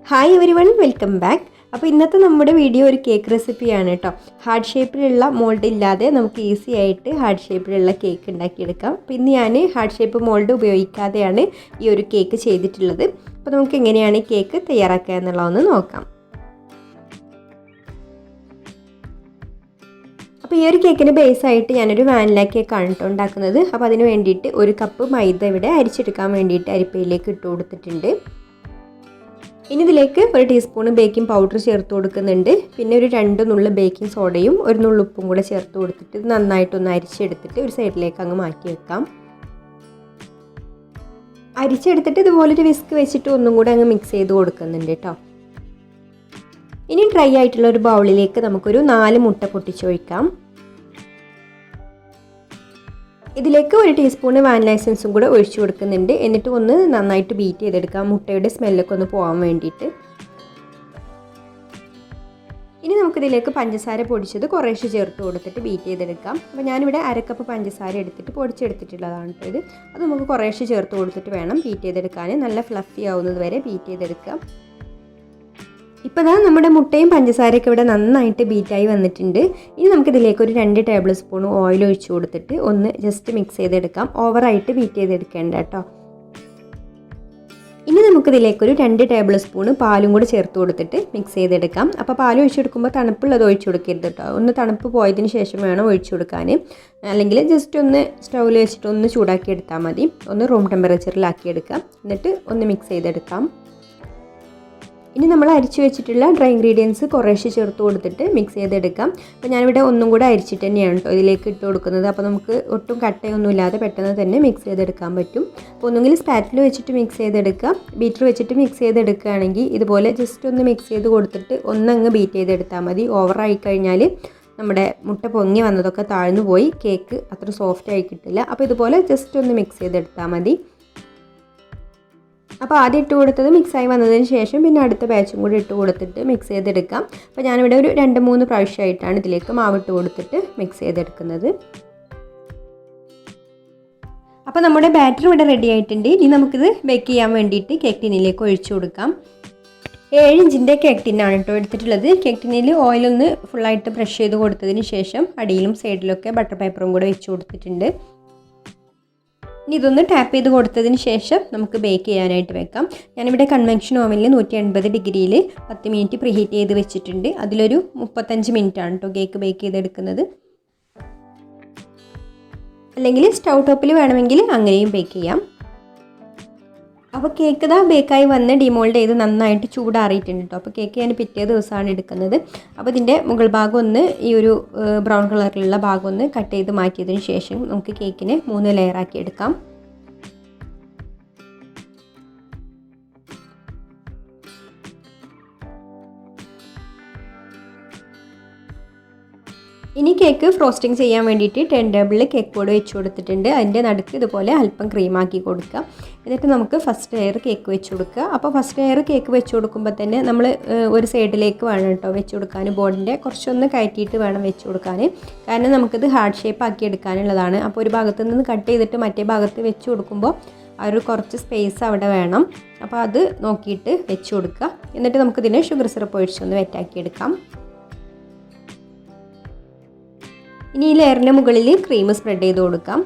Hi everyone, welcome back. അപ്പോൾ ഇന്നത്തെ നമ്മുടെ വീഡിയോ ഒരു കേക്ക് റെസിപ്പിയാണ് കേട്ടോ. ഹാർട്ട് ഷേപ്പിലുള്ള മോൾഡ് ഇല്ലാതെ നമുക്ക് ഈസി ആയിട്ട് ഹാർട്ട് ഷേപ്പിലുള്ള കേക്ക് ഉണ്ടാക്കിയെടുക്കാം. അപ്പോൾ ഇന്ന് ഞാൻ ഹാർട്ട് ഷേപ്പ് മോൾഡ് ഉപയോഗിക്കാതെയാണ് ഈ ഒരു കേക്ക് ചെയ്തിട്ടുള്ളത്. അപ്പോൾ നമുക്ക് എങ്ങനെയാണ് ഈ കേക്ക് തയ്യാറാക്കുക എന്നുള്ളതൊന്ന് നോക്കാം. അപ്പോൾ ഈ ഒരു കേക്കിന് ബേസായിട്ട് ഞാനൊരു വാനില കേക്കാണ് കേട്ടോ ഉണ്ടാക്കുന്നത്. അപ്പോൾ അതിന് വേണ്ടിയിട്ട് ഒരു കപ്പ് മൈദ ഇവിടെ അരിച്ചെടുക്കാൻ വേണ്ടിയിട്ട് അരിപ്പയിലേക്ക് ഇട്ട് കൊടുത്തിട്ടുണ്ട്. ഇനി ഇതിലേക്ക് ഒരു ടീസ്പൂൺ ബേക്കിംഗ് പൗഡർ ചേർത്ത് കൊടുക്കുന്നുണ്ട്. പിന്നെ ഒരു 2 നുള്ളു ബേക്കിംഗ് സോഡയും ഒരു നുള്ളു ഉപ്പും കൂടെ ചേർത്ത് കൊടുത്തിട്ട് നന്നായിട്ടൊന്ന് അരിച്ചെടുത്തിട്ട് ഒരു സൈഡിലേക്ക് അങ്ങ് മാറ്റി വെക്കാം. അരിച്ചെടുത്തിട്ട് ഇതുപോലൊരു വിസ്ക് വെച്ചിട്ട് ഒന്നും കൂടെ അങ്ങ് മിക്സ് ചെയ്ത് കൊടുക്കുന്നുണ്ട് കേട്ടോ. ഇനി ഡ്രൈ ആയിട്ടുള്ള ഒരു ബൗളിലേക്ക് നമുക്കൊരു 4 മുട്ട പൊട്ടിച്ചൊഴിക്കാം. ഇതിലേക്ക് ഒരു ടീസ്പൂൺ വാനില എസൻസും കൂടെ ഒഴിച്ചു കൊടുക്കുന്നുണ്ട്. എന്നിട്ട് ഒന്ന് നന്നായിട്ട് ബീറ്റ് ചെയ്തെടുക്കാം, മുട്ടയുടെ സ്മെല്ലൊക്കെ ഒന്ന് പോകാൻ വേണ്ടിയിട്ട്. ഇനി നമുക്കിതിലേക്ക് പഞ്ചസാര പൊടിച്ചത് കുറേശ്ശെ ചേർത്ത് കൊടുത്തിട്ട് ബീറ്റ് ചെയ്തെടുക്കാം. അപ്പോൾ ഞാനിവിടെ 1/2 കപ്പ് പഞ്ചസാര എടുത്തിട്ട് പൊടിച്ചെടുത്തിട്ടുള്ളതാണ് ഇത്. അത് നമുക്ക് കുറേശ്ശെ ചേർത്ത് കൊടുത്തിട്ട് വേണം ബീറ്റ് ചെയ്തെടുക്കാൻ. നല്ല ഫ്ലഫി ആവുന്നത് വരെ ബീറ്റ് ചെയ്തെടുക്കാം. ഇപ്പോൾ ദാ നമ്മുടെ മുട്ടയും പഞ്ചസാരയൊക്കെ ഇവിടെ നന്നായിട്ട് ബീറ്റായി വന്നിട്ടുണ്ട്. ഇനി നമുക്കിതിലേക്ക് ഒരു 2 ടേബിൾ സ്പൂൺ ഓയിൽ ഒഴിച്ച് കൊടുത്തിട്ട് ഒന്ന് ജസ്റ്റ് മിക്സ് ചെയ്തെടുക്കാം. ഓവറായിട്ട് ബീറ്റ് ചെയ്തെടുക്കേണ്ട കേട്ടോ. ഇനി നമുക്കിതിലേക്കൊരു 2 ടേബിൾ സ്പൂൺ പാലും കൂടി ചേർത്ത് കൊടുത്തിട്ട് മിക്സ് ചെയ്തെടുക്കാം. അപ്പോൾ പാൽ ഒഴിച്ചെടുക്കുമ്പോൾ തണുപ്പുള്ളത് ഒഴിച്ചു കൊടുക്കരുത് കേട്ടോ. ഒന്ന് തണുപ്പ് പോയതിന് ശേഷം വേണം ഒഴിച്ചു കൊടുക്കാൻ. അല്ലെങ്കിൽ ജസ്റ്റ് ഒന്ന് സ്റ്റൗവിൽ വെച്ചിട്ട് ഒന്ന് ചൂടാക്കി എടുത്താൽ മതി. ഒന്ന് റൂം ടെമ്പറേച്ചറിലാക്കിയെടുക്കാം. എന്നിട്ട് ഒന്ന് മിക്സ് ചെയ്തെടുക്കാം. ഇനി നമ്മൾ അരിച്ചു വെച്ചിട്ടുള്ള ഡ്രൈ ഇൻഗ്രീഡിയൻസ് കുറേശ്ശെ ചേർത്ത് കൊടുത്തിട്ട് മിക്സ് ചെയ്തെടുക്കാം. അപ്പോൾ ഞാനിവിടെ ഒന്നും കൂടെ അരിച്ചിട്ട് തന്നെയാണ് കേട്ടോ ഇതിലേക്ക് ഇട്ട് കൊടുക്കുന്നത്. അപ്പോൾ നമുക്ക് ഒട്ടും കട്ടയൊന്നും ഇല്ലാതെ പെട്ടെന്ന് തന്നെ മിക്സ് ചെയ്തെടുക്കാൻ പറ്റും. അപ്പോൾ ഒന്നുകിൽ സ്പാറ്റിൽ വെച്ചിട്ട് മിക്സ് ചെയ്തെടുക്കാം, ബീറ്റർ വെച്ചിട്ട് മിക്സ് ചെയ്തെടുക്കുകയാണെങ്കിൽ ഇതുപോലെ ജസ്റ്റ് ഒന്ന് മിക്സ് ചെയ്ത് കൊടുത്തിട്ട് ഒന്നങ്ങ് ബീറ്റ് ചെയ്തെടുത്താൽ മതി. ഓവറായി കഴിഞ്ഞാൽ നമ്മുടെ മുട്ട പൊങ്ങി വന്നതൊക്കെ താഴ്ന്നു പോയി കേക്ക് അത്ര സോഫ്റ്റ് ആയി കിട്ടില്ല. അപ്പോൾ ഇതുപോലെ ജസ്റ്റ് ഒന്ന് മിക്സ് ചെയ്തെടുത്താൽ മതി. അപ്പോൾ ആദ്യം ഇട്ട് കൊടുത്തത് മിക്സായി വന്നതിന് ശേഷം പിന്നെ അടുത്ത ബാച്ചും കൂടി ഇട്ട് കൊടുത്തിട്ട് മിക്സ് ചെയ്തെടുക്കാം. അപ്പോൾ ഞാനിവിടെ ഒരു 2-3 പ്രാവശ്യമായിട്ടാണ് ഇതിലേക്ക് മാവിട്ട് കൊടുത്തിട്ട് മിക്സ് ചെയ്തെടുക്കുന്നത്. അപ്പോൾ നമ്മുടെ ബാറ്റർ ഇവിടെ റെഡി ആയിട്ടുണ്ട്. ഇനി നമുക്കിത് ബേക്ക് ചെയ്യാൻ വേണ്ടിയിട്ട് കേക്ക് ടിന്നിലേക്ക് ഒഴിച്ചു കൊടുക്കാം. 7 ഇഞ്ചിൻ്റെ കേക്ക് ടിന്നാണ് കേട്ടോ എടുത്തിട്ടുള്ളത്. കേക്ക് ടിന്നിൽ ഓയിലൊന്ന് ഫുള്ളായിട്ട് ബ്രഷ് ചെയ്ത് കൊടുത്തതിന് ശേഷം അടിയിലും സൈഡിലൊക്കെ ബട്ടർ പേപ്പറും കൂടെ വെച്ച് കൊടുത്തിട്ടുണ്ട്. ഇനി ഇതൊന്ന് ടാപ്പ് ചെയ്ത് കൊടുത്തതിന് ശേഷം നമുക്ക് ബേക്ക് ചെയ്യാനായിട്ട് വെക്കാം. ഞാനിവിടെ കൺവെൻഷൻ ഓവനിൽ 180 ഡിഗ്രിയിൽ 10 മിനിറ്റ് പ്രീഹീറ്റ് ചെയ്ത് വെച്ചിട്ടുണ്ട്. അതിലൊരു 35 മിനിറ്റാണ് കേട്ടോ കേക്ക് ബേക്ക് ചെയ്തെടുക്കുന്നത്. അല്ലെങ്കിൽ സ്റ്റൗ ടോപ്പിൽ വേണമെങ്കിൽ അങ്ങനെയും ബേക്ക് ചെയ്യാം. അപ്പോൾ കേക്ക് ഇതാ ബേക്കായി വന്ന് ഡിമോൾഡ് ചെയ്ത് നന്നായിട്ട് ചൂടാറിയിട്ടുണ്ട് കേട്ടോ. അപ്പോൾ കേക്ക് ഞാൻ പിറ്റേ ദിവസമാണ് എടുക്കുന്നത്. അപ്പോൾ ഇതിൻ്റെ മുകൾ ഭാഗം ഒന്ന് ഈ ഒരു ബ്രൗൺ കളറിലുള്ള ഭാഗം ഒന്ന് കട്ട് ചെയ്ത് മാറ്റിയതിന് ശേഷം നമുക്ക് കേക്കിനെ 3 ലെയറാക്കി എടുക്കാം. ഇനി കേക്ക് ഫ്രോസ്റ്റിംഗ് ചെയ്യാൻ വേണ്ടിയിട്ട് ടേൺ ടേബിളിൽ കേക്ക് ബോർഡ് വെച്ച് കൊടുത്തിട്ടുണ്ട്. അതിൻ്റെ നടുക്ക് ഇതുപോലെ അല്പം ക്രീമാക്കി കൊടുക്കുക. എന്നിട്ട് നമുക്ക് ഫസ്റ്റ് ലെയർ കേക്ക് വെച്ച് കൊടുക്കുക. അപ്പോൾ ഫസ്റ്റ് ലെയർ കേക്ക് വെച്ച് കൊടുക്കുമ്പോൾ തന്നെ നമ്മൾ ഒരു സൈഡിലേക്ക് വേണം കേട്ടോ വെച്ച് കൊടുക്കാൻ. ബോർഡിൻ്റെ കുറച്ചൊന്ന് കയറ്റിയിട്ട് വേണം വെച്ച് കൊടുക്കാൻ. കാരണം നമുക്കിത് ഹാർട്ട് ഷേപ്പ് ആക്കി എടുക്കാനുള്ളതാണ്. അപ്പോൾ ഒരു ഭാഗത്ത് നിന്ന് കട്ട് ചെയ്തിട്ട് മറ്റേ ഭാഗത്ത് വെച്ച് കൊടുക്കുമ്പോൾ ആ ഒരു കുറച്ച് സ്പേസ് അവിടെ വേണം. അപ്പോൾ അത് നോക്കിയിട്ട് വെച്ച് കൊടുക്കുക. എന്നിട്ട് നമുക്കിതിനെ ഷുഗർ സിറപ്പ് ഒഴിച്ചൊന്ന് വെറ്റാക്കിയെടുക്കാം. ഇനി ഈ ലെയറിൻ്റെ മുകളിൽ ക്രീം സ്പ്രെഡ് ചെയ്ത് കൊടുക്കാം.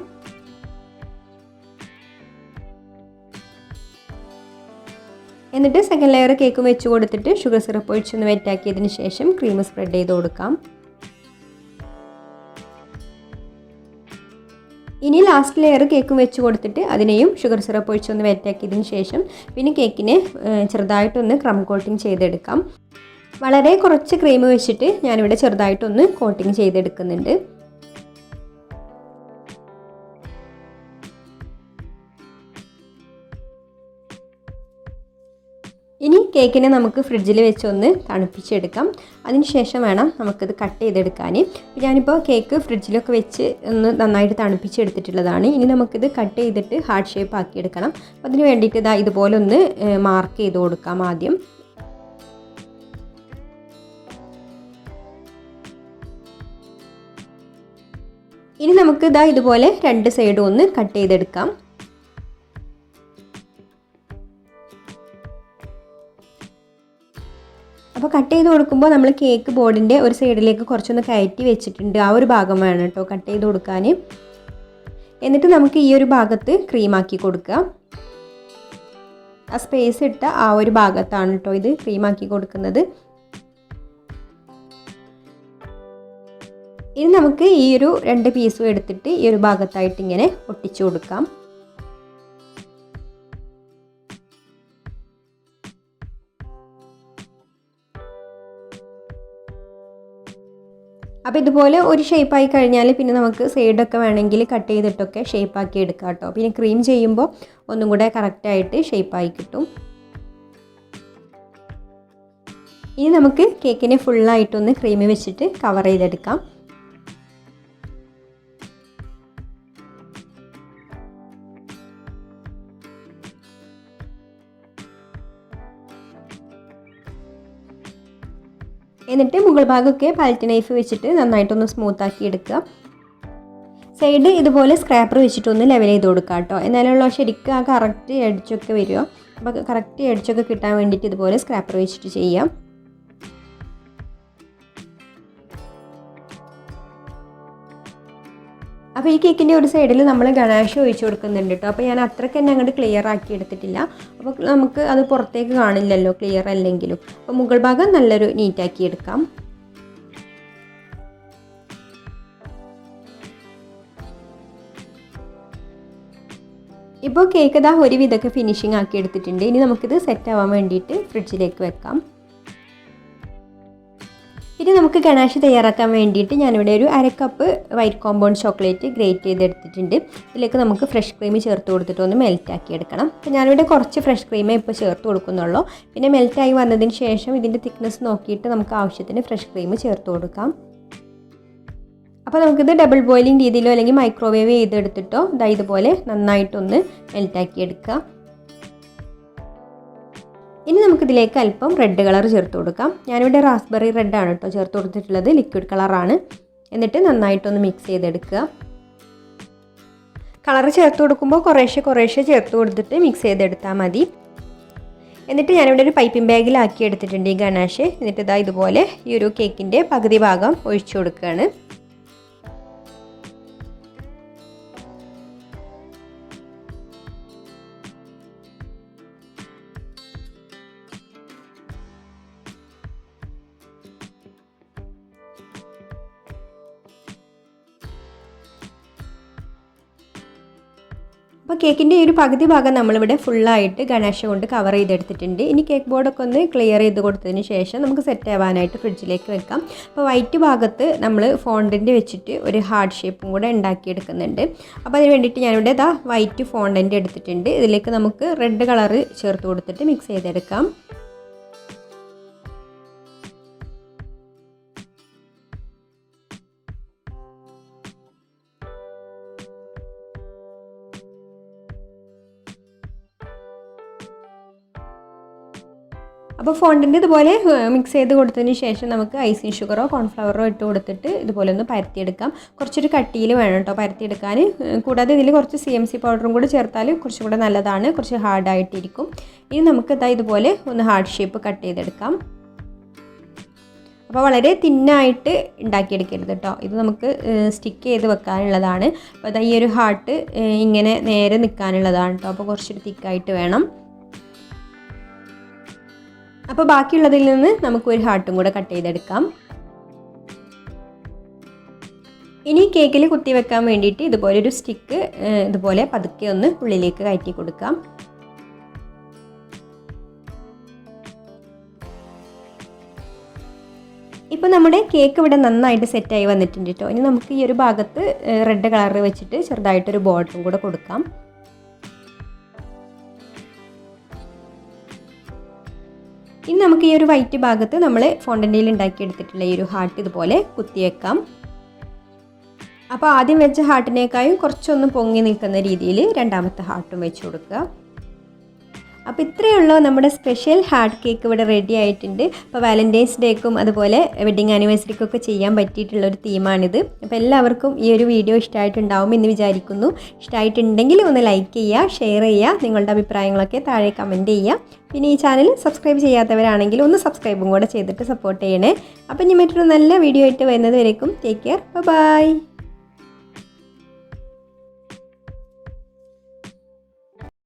എന്നിട്ട് സെക്കൻഡ് ലെയർ കേക്കും വെച്ച് കൊടുത്തിട്ട് ഷുഗർ സിറപ്പ് ഒഴിച്ചൊന്ന് വെറ്റാക്കിയതിന് ശേഷം ക്രീം സ്പ്രെഡ് ചെയ്ത് കൊടുക്കാം. ഇനി ലാസ്റ്റ് ലെയർ കേക്കും വെച്ച് കൊടുത്തിട്ട് അതിനെയും ഷുഗർ സിറപ്പ് ഒഴിച്ചൊന്ന് വെറ്റാക്കിയതിന് ശേഷം പിന്നെ കേക്കിനെ ചെറുതായിട്ടൊന്ന് ക്രം കോട്ടിങ് ചെയ്തെടുക്കാം. വളരെ കുറച്ച് ക്രീം വെച്ചിട്ട് ഞാനിവിടെ ചെറുതായിട്ടൊന്ന് കോട്ടിങ് ചെയ്തെടുക്കുന്നുണ്ട്. ഇനി കേക്കിനെ നമുക്ക് ഫ്രിഡ്ജിൽ വെച്ചൊന്ന് തണുപ്പിച്ചെടുക്കാം. അതിന് ശേഷം വേണം നമുക്കിത് കട്ട് ചെയ്തെടുക്കാൻ. ഞാനിപ്പോൾ കേക്ക് ഫ്രിഡ്ജിലൊക്കെ വെച്ച് ഒന്ന് നന്നായിട്ട് തണുപ്പിച്ചെടുത്തിട്ടുള്ളതാണ്. ഇനി നമുക്കിത് കട്ട് ചെയ്തിട്ട് ഹാർട്ട് ഷേപ്പ് ആക്കിയെടുക്കണം. അപ്പോൾ അതിന് വേണ്ടിയിട്ട് ഇതാ ഇതുപോലെ ഒന്ന് മാർക്ക് ചെയ്ത് കൊടുക്കാം ആദ്യം. ഇനി നമുക്ക് ഇതുപോലെ 2 സൈഡും ഒന്ന് കട്ട് ചെയ്തെടുക്കാം. അപ്പോൾ കട്ട് ചെയ്ത് കൊടുക്കുമ്പോൾ നമ്മൾ കേക്ക് ബോർഡിൻ്റെ ഒരു സൈഡിലേക്ക് കുറച്ചൊന്ന് കയറ്റി വെച്ചിട്ടുണ്ട്. ആ ഒരു ഭാഗം വേണം കേട്ടോ കട്ട് ചെയ്ത് കൊടുക്കാൻ. എന്നിട്ട് നമുക്ക് ഈ ഒരു ഭാഗത്ത് ക്രീമാക്കി കൊടുക്കുക. ആ സ്പേസ് ഇട്ട ആ ഒരു ഭാഗത്താണ് കേട്ടോ ഇത് ക്രീമാക്കി കൊടുക്കുന്നത്. ഇനി നമുക്ക് ഈ ഒരു 2 പീസും എടുത്തിട്ട് ഈ ഒരു ഭാഗത്തായിട്ട് ഇങ്ങനെ ഒട്ടിച്ചു കൊടുക്കാം. അപ്പോൾ ഇതുപോലെ ഒരു ഷേപ്പായി കഴിഞ്ഞാൽ പിന്നെ നമുക്ക് സൈഡൊക്കെ വേണമെങ്കിൽ കട്ട് ചെയ്തിട്ടൊക്കെ ഷേപ്പാക്കി എടുക്കാം കേട്ടോ. പിന്നെ ക്രീം ചെയ്യുമ്പോൾ ഒന്നും കൂടെ കറക്റ്റായിട്ട് ഷേപ്പായി കിട്ടും. ഇനി നമുക്ക് കേക്കിനെ ഫുള്ളായിട്ടൊന്ന് ക്രീം വെച്ചിട്ട് കവർ ചെയ്തെടുക്കാം. എന്നിട്ട് മുകൾ ഭാഗമൊക്കെ പാലറ്റ് നൈഫ് വെച്ചിട്ട് നന്നായിട്ടൊന്ന് സ്മൂത്താക്കി എടുക്കുക. സൈഡ് ഇതുപോലെ സ്ക്രാപ്പർ വെച്ചിട്ടൊന്ന് ലെവൽ ചെയ്ത് കൊടുക്കുക കേട്ടോ. എന്നാലുള്ള ശരിക്കും ആ കറക്റ്റ് എഡ്ജൊക്കെ വരിക. അപ്പോൾ കറക്റ്റ് എഡ്ജൊക്കെ കിട്ടാൻ വേണ്ടിയിട്ട് ഇതുപോലെ സ്ക്രാപ്പർ വെച്ചിട്ട് ചെയ്യാം. അപ്പോൾ ഈ കേക്കിൻ്റെ ഒരു സൈഡിൽ നമ്മൾ ഗണാഷ് ഒഴിച്ച് കൊടുക്കുന്നുണ്ട് കേട്ടോ. അപ്പോൾ ഞാൻ അത്രയ്ക്ക് തന്നെ അങ്ങോട്ട് ക്ലിയർ ആക്കി എടുത്തിട്ടില്ല. അപ്പോൾ നമുക്ക് അത് പുറത്തേക്ക് കാണില്ലല്ലോ ക്ലിയർ അല്ലെങ്കിലും. അപ്പോൾ മുകൾ ഭാഗം നല്ലൊരു നീറ്റാക്കി എടുക്കാം. ഇപ്പോൾ കേക്ക് ഇതാ ഒരു വിധമൊക്കെ ഫിനിഷിംഗ് ആക്കി എടുത്തിട്ടുണ്ട്. ഇനി നമുക്കിത് സെറ്റ് ആവാൻ വേണ്ടിയിട്ട് ഫ്രിഡ്ജിലേക്ക് വെക്കാം. ഇനി നമുക്ക് ഗണാഷ് തയ്യാറാക്കാൻ വേണ്ടിയിട്ട് ഞാനിവിടെ ഒരു 1/2 cup white compound chocolate great ചെയ്തെടുത്തിട്ടുണ്ട്. ഇതിലേക്ക് നമുക്ക് ഫ്രഷ് ക്രീം ചേർത്ത് കൊടുത്തിട്ട് ഒന്ന് മെൽറ്റാക്കി എടുക്കണം. അപ്പോൾ ഞാനിവിടെ കുറച്ച് ഫ്രഷ് ക്രീമേ ഇപ്പോൾ ചേർത്ത് കൊടുക്കുന്നുള്ളൂ. പിന്നെ മെൽറ്റായി വന്നതിന് ശേഷം ഇതിൻ്റെ തിക്നെസ് നോക്കിയിട്ട് നമുക്ക് ആവശ്യത്തിന് ഫ്രഷ് ക്രീം ചേർത്ത് കൊടുക്കാം. അപ്പോൾ നമുക്കിത് ഡബിൾ ബോയിലിംഗ് രീതിയിലോ അല്ലെങ്കിൽ മൈക്രോവേവ് ചെയ്തെടുത്തിട്ടോ ഇതുപോലെ നന്നായിട്ടൊന്ന് മെൽറ്റാക്കി എടുക്കുക. ഇനി നമുക്കിതിലേക്ക് അല്പം റെഡ് കളർ ചേർത്ത് കൊടുക്കാം. ഞാനിവിടെ റാസ്ബെറി റെഡാണ് കേട്ടോ ചേർത്ത് കൊടുത്തിട്ടുള്ളത്, ലിക്വിഡ് കളറാണ്. എന്നിട്ട് നന്നായിട്ടൊന്ന് മിക്സ് ചെയ്തെടുക്കുക. കളർ ചേർത്ത് കൊടുക്കുമ്പോൾ കുറേശ്ശെ ചേർത്ത് കൊടുത്തിട്ട് മിക്സ് ചെയ്തെടുത്താൽ മതി. എന്നിട്ട് ഞാനിവിടെ ഒരു പൈപ്പിംഗ് ബാഗിലാക്കി എടുത്തിട്ടുണ്ട് ഈ ഗണാഷ്. എന്നിട്ട് ഇതുപോലെ ഈ ഒരു കേക്കിൻ്റെ പകുതി ഭാഗം ഒഴിച്ചു കൊടുക്കുകയാണ്. അപ്പോൾ കേക്കിൻ്റെ ഒരു പകുതി ഭാഗം നമ്മളിവിടെ ഫുള്ളായിട്ട് ഗണാഷ് കൊണ്ട് കവർ ചെയ്തെടുത്തിട്ടുണ്ട്. ഇനി കേക്ക് ബോർഡൊക്കെ ഒന്ന് ക്ലിയർ ചെയ്ത് കൊടുത്തതിന് ശേഷം നമുക്ക് സെറ്റ് ആവാനായിട്ട് ഫ്രിഡ്ജിലേക്ക് വെക്കാം. അപ്പോൾ വൈറ്റ് ഭാഗത്ത് നമ്മൾ ഫോണ്ടൻറ്റ് വെച്ചിട്ട് ഒരു ഹാർഡ് ഷേപ്പും കൂടെ ഉണ്ടാക്കിയെടുക്കുന്നുണ്ട്. അപ്പോൾ അതിന് വേണ്ടിയിട്ട് ഞാനിവിടെ വൈറ്റ് ഫോണ്ടൻറ്റ് എടുത്തിട്ടുണ്ട്. ഇതിലേക്ക് നമുക്ക് റെഡ് കളർ ചേർത്ത് കൊടുത്തിട്ട് മിക്സ് ചെയ്തെടുക്കാം. അപ്പോൾ ഫോണ്ടൻറ്റ് ഇതുപോലെ മിക്സ് ചെയ്ത് കൊടുത്തതിന് ശേഷം നമുക്ക് ഐസിങ് ഷുഗറോ കോൺഫ്ലവറോ ഇട്ട് കൊടുത്തിട്ട് ഇതുപോലെ ഒന്ന് പരത്തിയെടുക്കാം. കുറച്ചൊരു കട്ടിയിൽ വേണം കേട്ടോ പരത്തിയെടുക്കാൻ. കൂടാതെ ഇതിൽ കുറച്ച് CMC പൗഡറും കൂടി ചേർത്താൽ കുറച്ചും കൂടെ നല്ലതാണ്, കുറച്ച് ഹാർഡായിട്ടിരിക്കും. ഇനി നമുക്ക് ഇതുപോലെ ഒന്ന് ഹാർഡ് ഷേപ്പ് കട്ട് ചെയ്തെടുക്കാം. അപ്പോൾ വളരെ തിന്നായിട്ട് ഉണ്ടാക്കിയെടുക്കരുത് കേട്ടോ. ഇത് നമുക്ക് സ്റ്റിക്ക് ചെയ്ത് വെക്കാനുള്ളതാണ്. അപ്പോൾ ഈ ഒരു ഹാർട്ട് ഇങ്ങനെ നേരെ നിൽക്കാനുള്ളതാണ് കേട്ടോ. അപ്പോൾ കുറച്ചൊരു തിക്കായിട്ട് വേണം. അപ്പോൾ ബാക്കിയുള്ളതിൽ നിന്ന് നമുക്കൊരു ഹാർട്ടും കൂടെ കട്ട് ചെയ്തെടുക്കാം. ഇനി കേക്കിൽ കുത്തി വെക്കാൻ വേണ്ടിയിട്ട് ഇതുപോലെ ഒരു സ്റ്റിക്ക് ഇതുപോലെ പതുക്കെ ഒന്ന് ഉള്ളിലേക്ക് കയറ്റി കൊടുക്കാം. ഇപ്പോൾ നമ്മുടെ കേക്ക് ഇവിടെ നന്നായിട്ട് സെറ്റായി വന്നിട്ടുണ്ട് കേട്ടോ. ഇനി നമുക്ക് ഈ ഒരു ഭാഗത്ത് റെഡ് കളർ വെച്ചിട്ട് ചെറുതായിട്ടൊരു ബോർഡറും കൂടെ കൊടുക്കാം. ഇനി നമുക്ക് ഈ ഒരു വൈറ്റ് ഭാഗത്ത് നമ്മൾ ഫോണ്ടൻറ്റയിൽ ഉണ്ടാക്കിയെടുത്തിട്ടുള്ള ഈ ഒരു ഹാർട്ട് ഇതുപോലെ കുത്തിവെക്കാം. അപ്പോൾ ആദ്യം വെച്ച ഹാർട്ടിനേക്കാളും കുറച്ചൊന്ന് പൊങ്ങി നിൽക്കുന്ന രീതിയിൽ രണ്ടാമത്തെ ഹാർട്ടും വെച്ച് കൊടുക്കുക. അപ്പോൾ ഇത്രയേ ഉള്ളൂ, നമ്മുടെ സ്പെഷ്യൽ ഹാർട്ട് കേക്ക് ഇവിടെ റെഡി ആയിട്ടുണ്ട്. അപ്പോൾ വാലൻറ്റൈൻസ് ഡേക്കും അതുപോലെ വെഡിങ് ആനിവേഴ്സറിക്കൊക്കെ ചെയ്യാൻ പറ്റിയിട്ടുള്ളൊരു തീമാണിത്. അപ്പോൾ എല്ലാവർക്കും ഈ ഒരു വീഡിയോ ഇഷ്ടമായിട്ടുണ്ടാവും എന്ന് വിചാരിക്കുന്നു. ഇഷ്ടമായിട്ടുണ്ടെങ്കിൽ ഒന്ന് ലൈക്ക് ചെയ്യുക, ഷെയർ ചെയ്യുക, നിങ്ങളുടെ അഭിപ്രായങ്ങളൊക്കെ താഴെ കമൻറ്റ് ചെയ്യുക. പിന്നെ ഈ ചാനൽ സബ്സ്ക്രൈബ് ചെയ്യാത്തവരാണെങ്കിൽ ഒന്ന് സബ്സ്ക്രൈബും കൂടെ ചെയ്തിട്ട് സപ്പോർട്ട് ചെയ്യണേ. അപ്പോൾ ഇനി മറ്റൊരു നല്ല വീഡിയോ ആയിട്ട് വരുന്നത് വരേക്കും ടേക്ക് കെയർ, ബൈ.